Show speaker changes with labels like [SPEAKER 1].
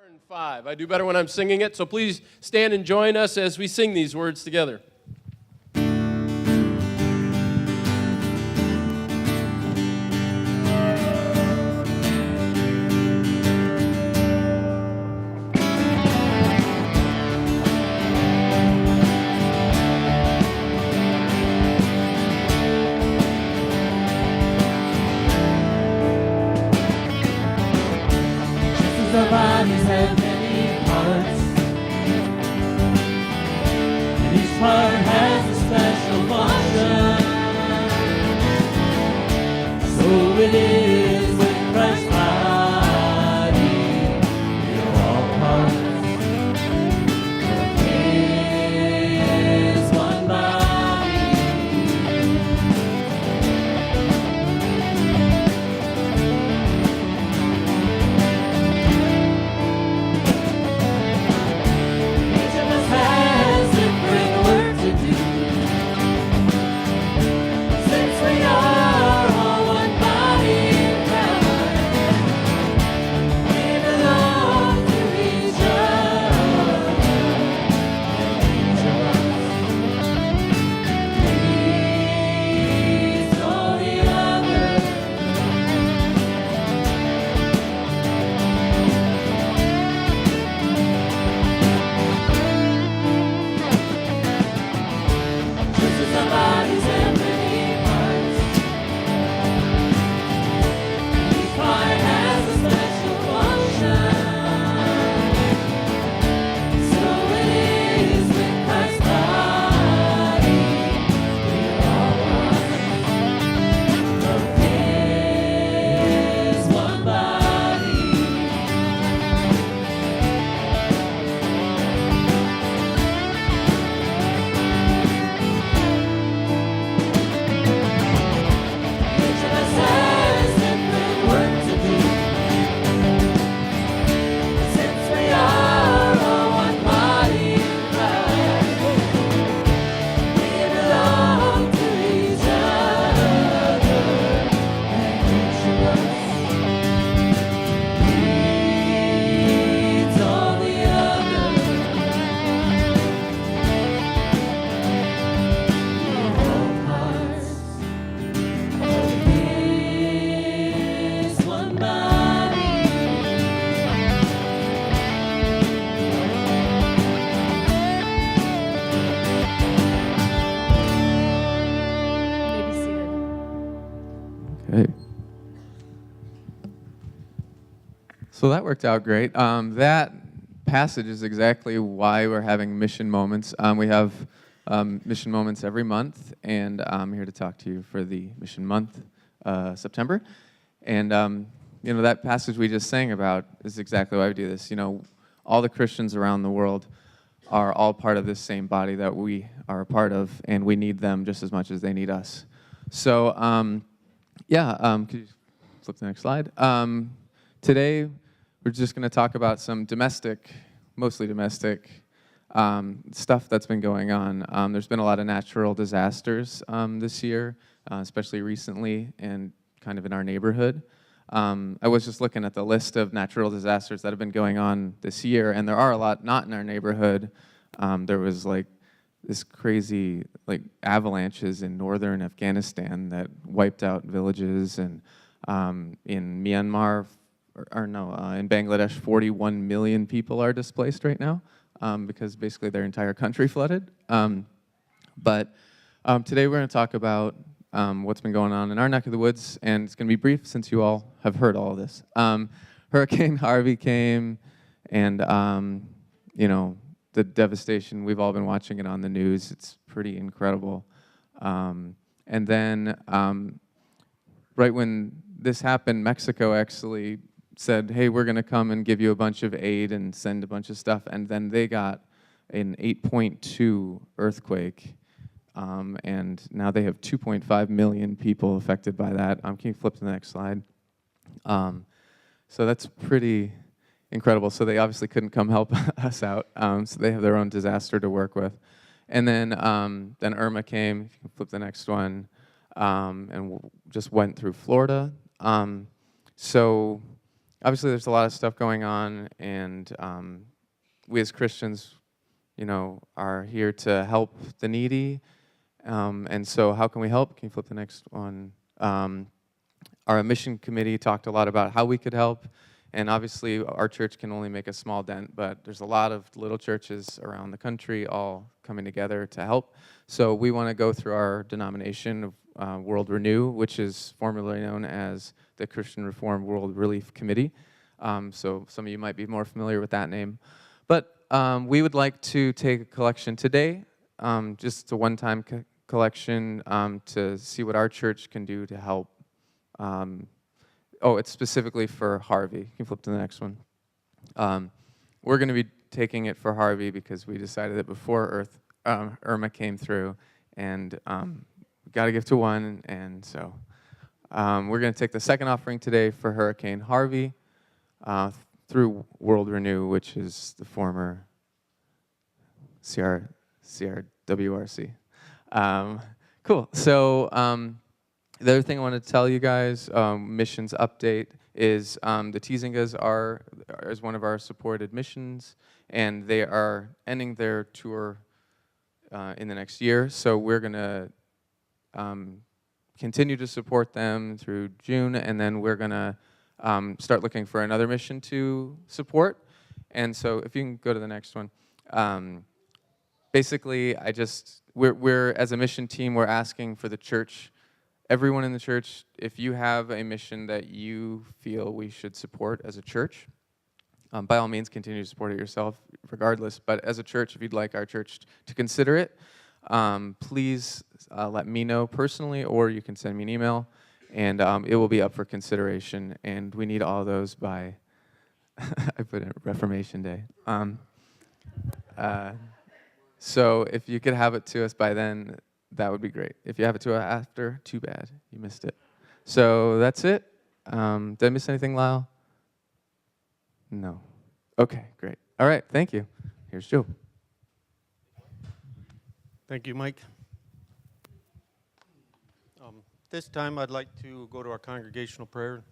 [SPEAKER 1] and 5. I do better when I'm singing it, so please stand and join us as we sing these words together.
[SPEAKER 2] Our bodies have many parts, and each part has a special function. So it is with Christ's body. We are all parts of His one body.
[SPEAKER 3] So that worked out great. That passage is exactly why we're having mission moments. We have mission moments every month, and I'm here to talk to you for the mission month, September. And that passage we just sang about is exactly why we do this. All the Christians around the world are all part of this same body that we are a part of, and we need them just as much as they need us. So, could you flip the next slide? Today, we're just going to talk about some mostly domestic stuff that's been going on. There's been a lot of natural disasters this year, especially recently and kind of in our neighborhood. I was just looking at the list of natural disasters that have been going on this year, and there are a lot not in our neighborhood. There was this crazy avalanches in northern Afghanistan that wiped out villages, and in Myanmar, in Bangladesh, 41 million people are displaced right now because basically their entire country flooded. But today we're going to talk about what's been going on in our neck of the woods, and it's going to be brief since you all have heard all of this. Hurricane Harvey came, and the devastation, we've all been watching it on the news. It's pretty incredible. And then right when this happened, Mexico actually said, hey, we're going to come and give you a bunch of aid and send a bunch of stuff. And then they got an 8.2 earthquake. And now they have 2.5 million people affected by that. Can you flip to the next slide? So that's pretty incredible. So they obviously couldn't come help us out. So they have their own disaster to work with. And then Irma came, if you can flip the next one, and just went through Florida. So obviously there's a lot of stuff going on, and we as Christians, are here to help the needy. And so how can we help? Can you flip the next one? Our mission committee talked a lot about how we could help. And obviously, our church can only make a small dent, but there's a lot of little churches around the country all coming together to help. So we want to go through our denomination of World Renew, which is formerly known as the Christian Reformed World Relief Committee. So some of you might be more familiar with that name. But we would like to take a collection today, just a one-time collection to see what our church can do to help. It's specifically for Harvey. You can flip to the next one. We're going to be taking it for Harvey because we decided that before Irma came through, and we got to give to one, and so we're going to take the second offering today for Hurricane Harvey through World Renew, which is the former CRWRC. Cool. So the other thing I want to tell you guys, missions update, is the Teesingas is one of our supported missions, and they are ending their tour in the next year. So we're going to continue to support them through June, and then we're going to start looking for another mission to support. And so if you can go to the next one. Basically, we're as a mission team, we're asking for the church, everyone in the church, if you have a mission that you feel we should support as a church, by all means, continue to support it yourself regardless. But as a church, if you'd like our church to consider it, please let me know personally, or you can send me an email, and it will be up for consideration. And we need all those by, I put in Reformation Day. So if you could have it to us by then, that would be great. If you have it to us after, too bad. You missed it. So that's it. Did I miss anything, Lyle? No. Okay, great. All right, thank you. Here's Joe.
[SPEAKER 4] Thank you, Mike. This time I'd like to go to our congregational prayer.